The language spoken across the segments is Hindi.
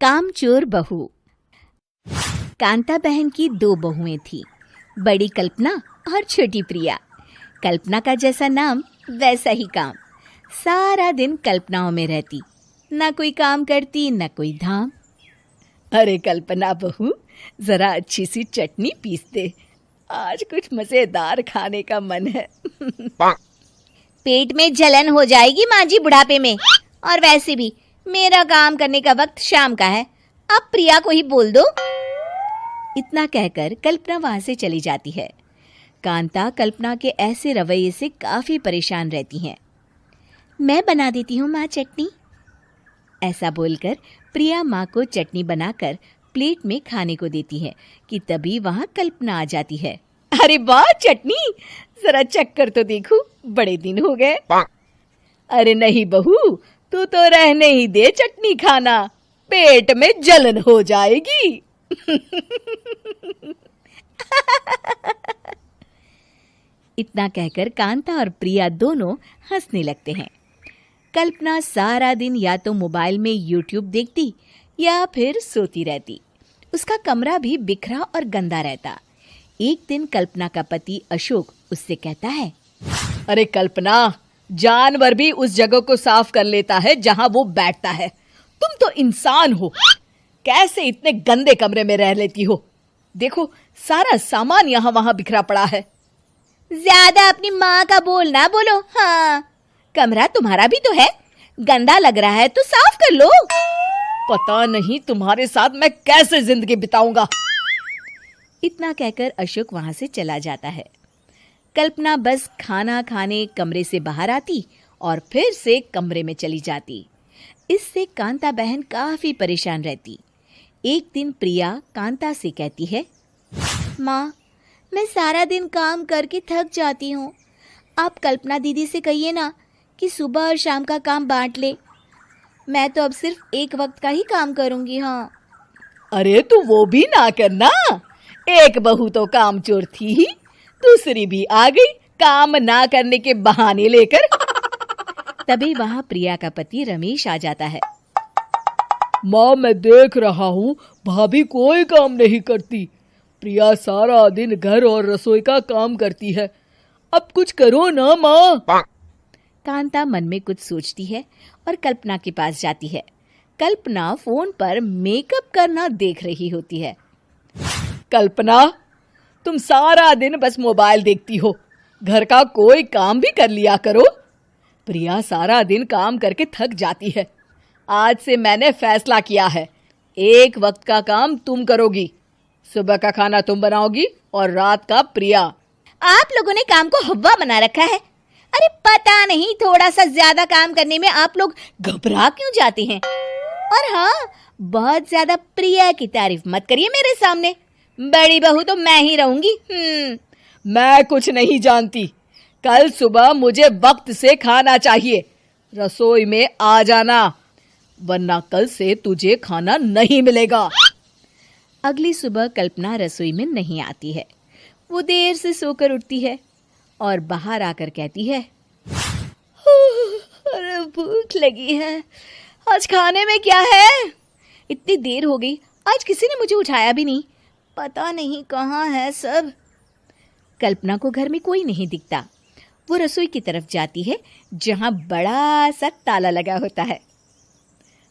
कामचोर बहू। कांता बहन की 2 बहुएं थीं, बड़ी कल्पना और छोटी प्रिया। कल्पना का जैसा नाम वैसा ही काम। सारा दिन कल्पनाओं में रहती, ना कोई काम करती न कोई धाम। अरे कल्पना बहू, जरा अच्छी सी चटनी पीस दे, आज कुछ मजेदार खाने का मन है। पेट में जलन हो जाएगी माँ जी बुढ़ापे में, और वैसे भी मेरा काम करने का वक्त शाम का है, अब प्रिया को ही बोल दो। इतना कहकर कल्पना वहां से चली जाती है। कांता कल्पना के ऐसे रवैये से काफी परेशान रहती हैं। मैं बना देती हूँ माँ चटनी, ऐसा बोलकर प्रिया माँ को चटनी बनाकर प्लेट में खाने को देती है कि तभी वहां कल्पना आ जाती है। अरे वाह चटनी, जरा चक्कर तो देखूं, बड़े दिन हो गए। अरे नहीं बहू, तू तो रहने ही दे चटनी खाना, पेट में जलन हो जाएगी। इतना कहकर कांता और प्रिया दोनों हंसने लगते हैं। कल्पना सारा दिन या तो मोबाइल में यूट्यूब देखती या फिर सोती रहती। उसका कमरा भी बिखरा और गंदा रहता। एक दिन कल्पना का पति अशोक उससे कहता है, अरे कल्पना, जानवर भी उस जगह को साफ कर लेता है जहां वो बैठता है, तुम तो इंसान हो, कैसे इतने गंदे कमरे में रह लेती हो? देखो सारा सामान यहाँ वहां बिखरा पड़ा है। ज्यादा अपनी माँ का बोल ना बोलो। हाँ, कमरा तुम्हारा भी तो है, गंदा लग रहा है तो साफ कर लो। पता नहीं तुम्हारे साथ मैं कैसे जिंदगी बिताऊंगा। इतना कहकर अशोक वहां से चला जाता है। कल्पना बस खाना खाने कमरे से बाहर आती और फिर से कमरे में चली जाती। इससे कांता बहन काफी परेशान रहती। एक दिन प्रिया कांता से कहती है, माँ, मैं सारा दिन काम करके थक जाती हूँ, आप कल्पना दीदी से कहिए ना कि सुबह और शाम का काम बांट ले। मैं तो अब सिर्फ एक वक्त का ही काम करूँगी। हाँ। अरे तू वो भी ना करना, एक बहू तो कामचोर थी ही, दूसरी भी आ गई काम ना करने के बहाने लेकर। तभी वहां प्रिया का पति रमेश आ जाता है। माँ, मैं देख रहा हूँ भाभी कोई काम नहीं करती, प्रिया सारा दिन घर और रसोई का काम करती है, अब कुछ करो ना माँ। कांता मन में कुछ सोचती है और कल्पना के पास जाती है। कल्पना फोन पर मेकअप करना देख रही होती है। कल्पना, तुम सारा दिन बस मोबाइल देखती हो, घर का कोई काम भी कर लिया करो। प्रिया सारा दिन काम करके थक जाती है, आज से मैंने फैसला किया है, एक वक्त का काम तुम करोगी, सुबह का खाना तुम बनाओगी और रात का प्रिया। आप लोगों ने काम को हवा बना रखा है। अरे पता नहीं थोड़ा सा ज्यादा काम करने में आप लोग घबरा क्यों जाते हैं। और हाँ, बहुत ज्यादा प्रिया की तारीफ मत करिए मेरे सामने, बड़ी बहू तो मैं ही रहूंगी। मैं कुछ नहीं जानती, कल सुबह मुझे वक्त से खाना चाहिए, रसोई में आ जाना, वरना कल से तुझे खाना नहीं मिलेगा। अगली सुबह कल्पना रसोई में नहीं आती है। वो देर से सोकर उठती है और बाहर आकर कहती है, अरे भूख लगी है, आज खाने में क्या है? इतनी देर हो गई, आज किसी ने मुझे उठाया भी नहीं, पता नहीं कहाँ है सब। कल्पना को घर में कोई नहीं दिखता। वो रसोई की तरफ जाती है जहां बड़ा सा ताला लगा होता है।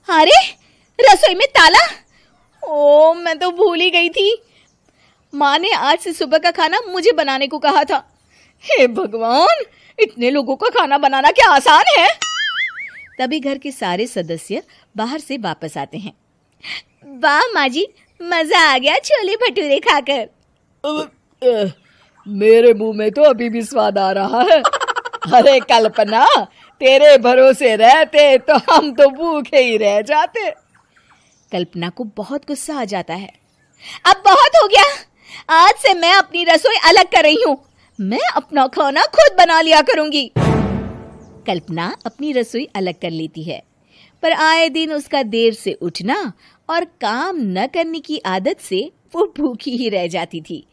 अरे रसोई में ताला? ओ, मैं तो भूल ही गई थी। माँ ने आज से सुबह का खाना मुझे बनाने को कहा था। हे भगवान, इतने लोगों का खाना बनाना क्या आसान है? तभी घर के सारे सदस्य बाहर से वापस आते हैं। वाह माँ जी, मजा आ गया छोले भटूरे खाकर। मेरे मुंह में तो अभी भी स्वाद आ रहा है। अरे कल्पना, तेरे भरोसे रहते तो हम तो भूखे ही रह जाते। कल्पना को बहुत गुस्सा आ जाता है। अब बहुत हो गया, आज से मैं अपनी रसोई अलग कर रही हूँ, मैं अपना खाना खुद बना लिया करूंगी। कल्पना अपनी रसोई अलग कर लेती है, पर आए दिन उसका देर से उठना और काम न करने की आदत से वो भूखी ही रह जाती थी।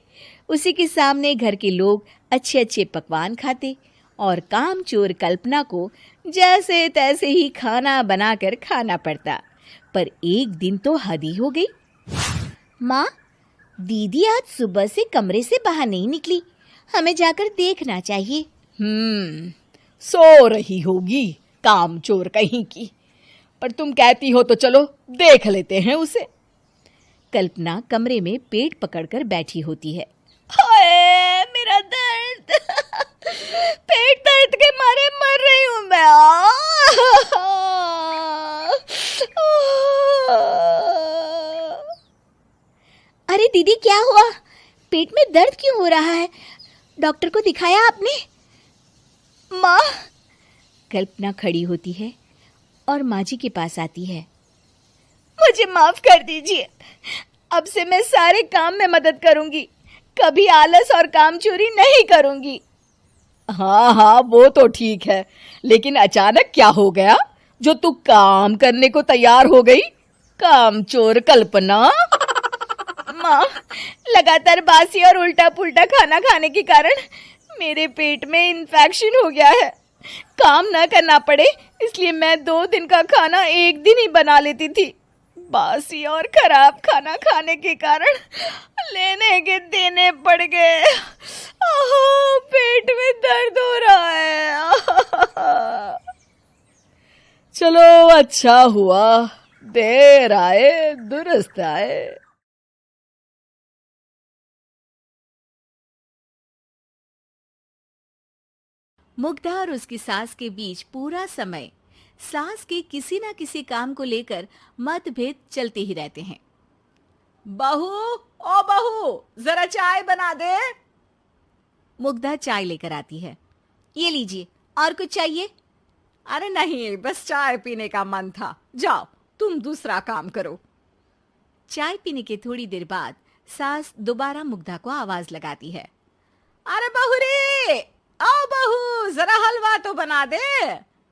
उसी के सामने घर के लोग अच्छे अच्छे पकवान खाते और कामचोर कल्पना को जैसे तैसे ही खाना बनाकर खाना पड़ता। पर एक दिन तो हद ही हो गई। माँ, दीदी आज सुबह से कमरे से बाहर नहीं निकली, हमें जाकर देखना चाहिए। सो रही होगी कामचोर कहीं की, पर तुम कहती हो तो चलो देख लेते हैं उसे। कल्पना कमरे में पेट पकड़कर बैठी होती है। हाय मेरा दर्द, पेट दर्द के मारे मर रही हूँ मैं। अरे दीदी, क्या हुआ? पेट में दर्द क्यों हो रहा है? डॉक्टर को दिखाया आपने? माँ। कल्पना खड़ी होती है और माँ जी के पास आती है। मुझे माफ कर दीजिए, अब से मैं सारे काम में मदद करूंगी, कभी आलस और काम चोरी नहीं करूंगी। हाँ, वो तो ठीक है, लेकिन अचानक क्या हो गया जो तू काम करने को तैयार हो गई? कामचोर कल्पना। माँ, लगातार बासी और उल्टा पुल्टा खाना खाने के कारण मेरे पेट में इन्फेक्शन हो गया है। काम न करना पड़े इसलिए मैं 2 दिन का खाना एक दिन ही बना लेती थी। बासी और खराब खाना खाने के कारण लेने के देने पड़ गए। पेट में दर्द हो रहा है। चलो अच्छा हुआ, देर आए दुरुस्त आए। मुग्धा और उसकी सास के बीच पूरा समय सास के किसी न किसी काम को लेकर मतभेद चलते ही रहते हैं। बहू, ओ बहू, जरा चाय बना दे। मुग्धा चाय लेकर आती है। ये लीजिए, और कुछ चाहिए? अरे नहीं, बस चाय पीने का मन था। जाओ तुम दूसरा काम करो। चाय पीने के थोड़ी देर बाद सास दोबारा मुग्धा को आवाज लगाती है। अरे बहू रे, आओ बहू, जरा हलवा तो बना दे,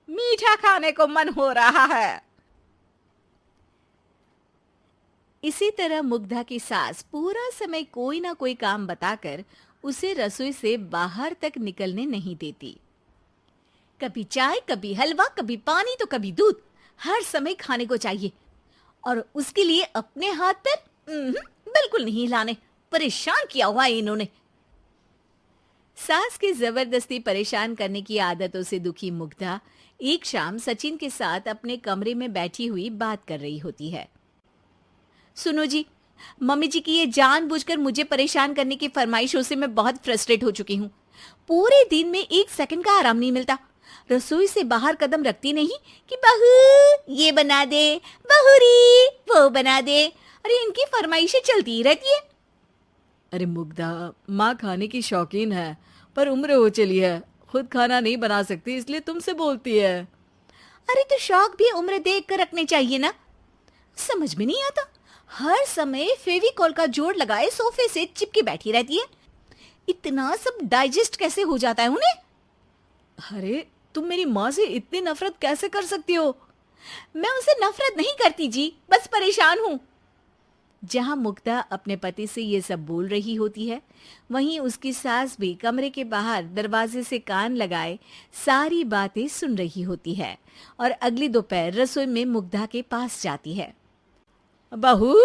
मीठा खाने को मन हो रहा है। इसी तरह मुग्धा की सास पूरा समय कोई ना कोई काम बताकर उसे रसोई से बाहर तक निकलने नहीं देती। कभी चाय, कभी हलवा, कभी पानी तो कभी दूध, हर समय खाने को चाहिए, और उसके लिए अपने हाथ पैर बिल्कुल नहीं हिलाने। परेशान किया हुआ है इन्होंने। सास की जबरदस्ती परेशान करने की आदतों से दुखी मुग्धा एक शाम सचिन के साथ अपने कमरे में बैठी हुई बात कर रही होती है। सुनो जी, मम्मी जी की ये जानबूझकर मुझे परेशान करने की फरमाइशों से मैं बहुत फ्रस्ट्रेट हो चुकी हूँ। पूरे दिन में 1 सेकंड का आराम नहीं मिलता। रसोई से बाहर कदम रखती नहीं कि बहू ये बना दे, बहुरी वो बना दे। अरे इनकी फरमाइशें चलती ही रहती है। अरे मुग्धा, माँ खाने की शौकीन है, पर उम्र हो चली है, खुद खाना नहीं बना सकती, इसलिए तुमसे बोलती है। अरे तो शौक भी उम्र देख कर रखने चाहिए ना। समझ में नहीं आता, हर समय फेविकॉल का जोड़ लगाए सोफे से चिपके बैठी रहती है। इतना सब डाइजेस्ट कैसे हो जाता है उन्हें? अरे तुम मेरी माँ से इतनी नफरत कैसे कर सकती हो? मैं उनसे नफरत नहीं करती जी, बस परेशान हूँ। जहां मुग्धा अपने पति से ये सब बोल रही होती है, वहीं उसकी सास भी कमरे के बाहर दरवाजे से कान लगाए सारी बातें सुन रही होती है और अगली दोपहर रसोई में मुग्धा के पास जाती है। बहू,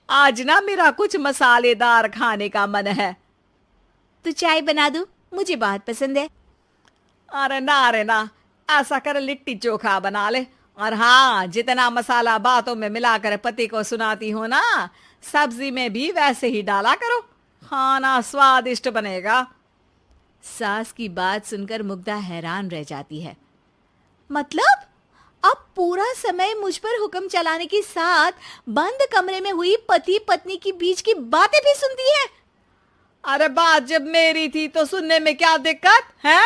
आज ना मेरा कुछ मसालेदार खाने का मन है। तो चाय बना दूं? मुझे बहुत पसंद है। अरे ना, ऐसा कर लिट्टी चोखा बना ले, और हाँ, जितना मसाला बातों में मिलाकर पति को सुनाती हो ना, सब्जी में भी वैसे ही डाला करो, खाना स्वादिष्ट बनेगा। सास की बात सुनकर मुग्धा हैरान रह जाती है। मतलब अब पूरा समय मुझ पर हुक्म चलाने के साथ बंद कमरे में हुई पति पत्नी की बीच की बातें भी सुनती है? अरे बात जब मेरी थी तो सुनने में क्या दिक्कत है?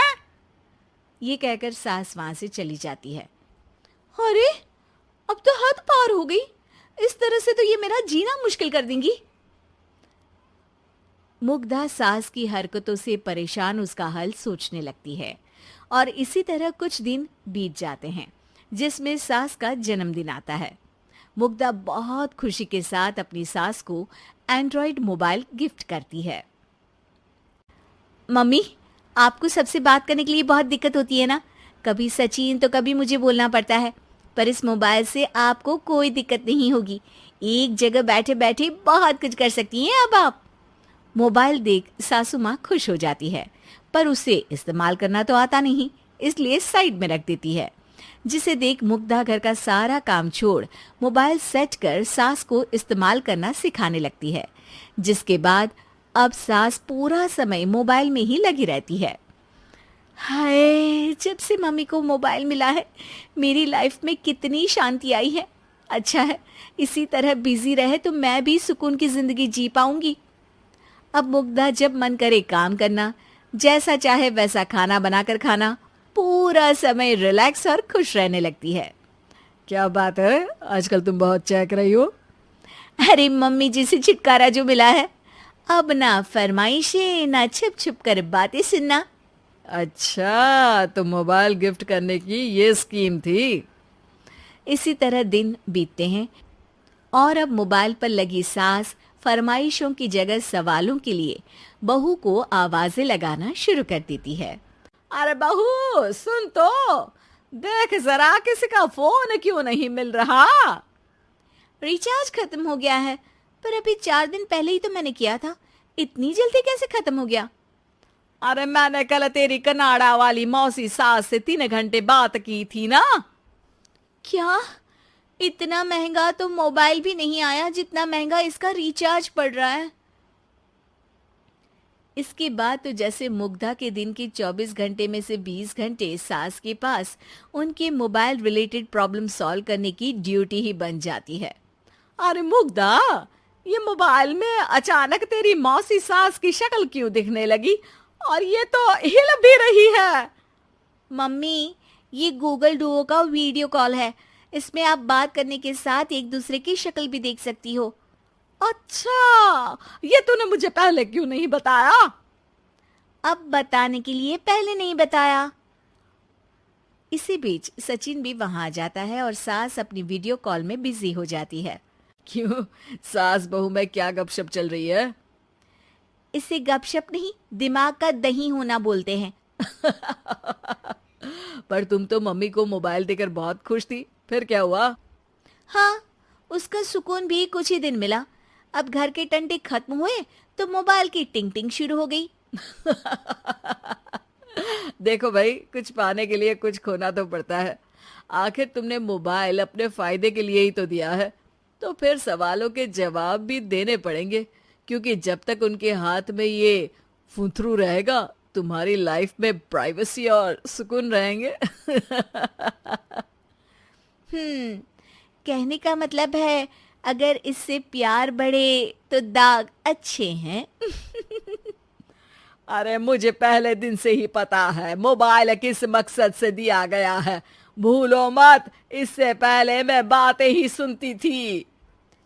ये कहकर सास वहां से चली जाती है। अरे अब तो हद पार हो गई, इस तरह से तो ये मेरा जीना मुश्किल कर देंगी। मुग्धा सास की हरकतों से परेशान उसका हल सोचने लगती है और इसी तरह कुछ दिन बीत जाते हैं, जिसमें सास का जन्मदिन आता है। मुग्धा बहुत खुशी के साथ अपनी सास को एंड्रॉइड मोबाइल गिफ्ट करती है। मम्मी, आपको सबसे बात करने के लिए बहुत दिक्कत होती है ना, कभी सचिन तो कभी मुझे बोलना पड़ता है, पर इस मोबाइल से आपको कोई दिक्कत नहीं होगी। एक जगह बैठे बैठे बहुत कुछ कर सकती हैं अब आप। मोबाइल देख सासू माँ खुश हो जाती है, पर उसे इस्तेमाल करना तो आता नहीं, इसलिए साइड में रख देती है। जिसे देख मुग्धा घर का सारा काम छोड़ मोबाइल सेट कर सास को इस्तेमाल करना सिखाने लगती है, जिसके बाद अब सास पूरा समय मोबाइल में ही लगी रहती है। हाय, जब से मम्मी को मोबाइल मिला है मेरी लाइफ में कितनी शांति आई है। अच्छा है इसी तरह बिजी रहे तो मैं भी सुकून की जिंदगी जी पाऊंगी। अब मुग्धा जब मन करे काम करना, जैसा चाहे वैसा खाना बनाकर खाना, पूरा समय रिलैक्स और खुश रहने लगती है। क्या बात है, आजकल तुम बहुत चहक रही हो। अरे मम्मी जी से छुटकारा जो मिला है, अब ना फरमाइशें ना छुप छुप कर बातें सुनना। अच्छा, तो मोबाइल गिफ्ट करने की ये स्कीम थी। इसी तरह दिन बीतते हैं और अब मोबाइल पर लगी सास फरमाइशों की जगह सवालों के लिए बहू को आवाजें लगाना शुरू कर देती है। अरे बहू सुन तो, देख जरा किसी का फोन क्यों नहीं मिल रहा। रिचार्ज खत्म हो गया है, पर अभी 4 दिन पहले ही तो मैंने किया था, इतनी जल्दी कैसे खत्म हो गया। अरे मैंने कल तेरी कनाडा वाली मौसी सास से 3 घंटे बात की थी ना। क्या, इतना महंगा तो मोबाइल भी नहीं आया जितना महंगा इसका रिचार्ज पड़ रहा है। इसके बाद तो जैसे मुग्धा के दिन के 24 घंटे में से 20 घंटे सास के पास उनके मोबाइल रिलेटेड प्रॉब्लम सॉल्व करने की ड्यूटी ही बन जाती है। अरे मुग्धा, ये मोबाइल में अचानक तेरी मौसी सास की शक्ल क्यों दिखने लगी, और ये तो हिल भी रही है। मम्मी, ये गूगल डुओ का वीडियो कॉल है, इसमें आप बात करने के साथ एक दूसरे की शक्ल भी देख सकती हो। अच्छा, ये तूने मुझे पहले क्यों नहीं बताया। अब बताने के लिए पहले नहीं बताया। इसी बीच सचिन भी वहां आ जाता है और सास अपनी वीडियो कॉल में बिजी हो जाती है। क्यों, सास बहू में क्या गपशप चल रही है। इसे गपशप नहीं, दिमाग का दही होना बोलते हैं। पर तुम तो मम्मी को मोबाइल देकर बहुत खुश थी, फिर क्या हुआ। हाँ, उसका सुकून भी कुछ ही दिन मिला। अब घर के टंटे खत्म हुए तो मोबाइल की टिंग टिंग शुरू हो गई। देखो भाई, कुछ पाने के लिए कुछ खोना तो पड़ता है। आखिर तुमने मोबाइल अपने फायदे के लिए ही तो दिया है, तो फिर सवालों के जवाब भी देने पड़ेंगे, क्योंकि जब तक उनके हाथ में ये फुंथरू रहेगा तुम्हारी लाइफ में प्राइवेसी और सुकून रहेंगे। कहने का मतलब है अगर इससे प्यार बढ़े तो दाग अच्छे हैं। अरे मुझे पहले दिन से ही पता है मोबाइल किस मकसद से दिया गया है, भूलो मत, इससे पहले मैं बातें ही सुनती थी।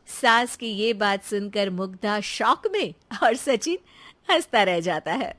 सास की ये बात सुनकर मुग्धा शॉक में और सचिन हंसता रह जाता है।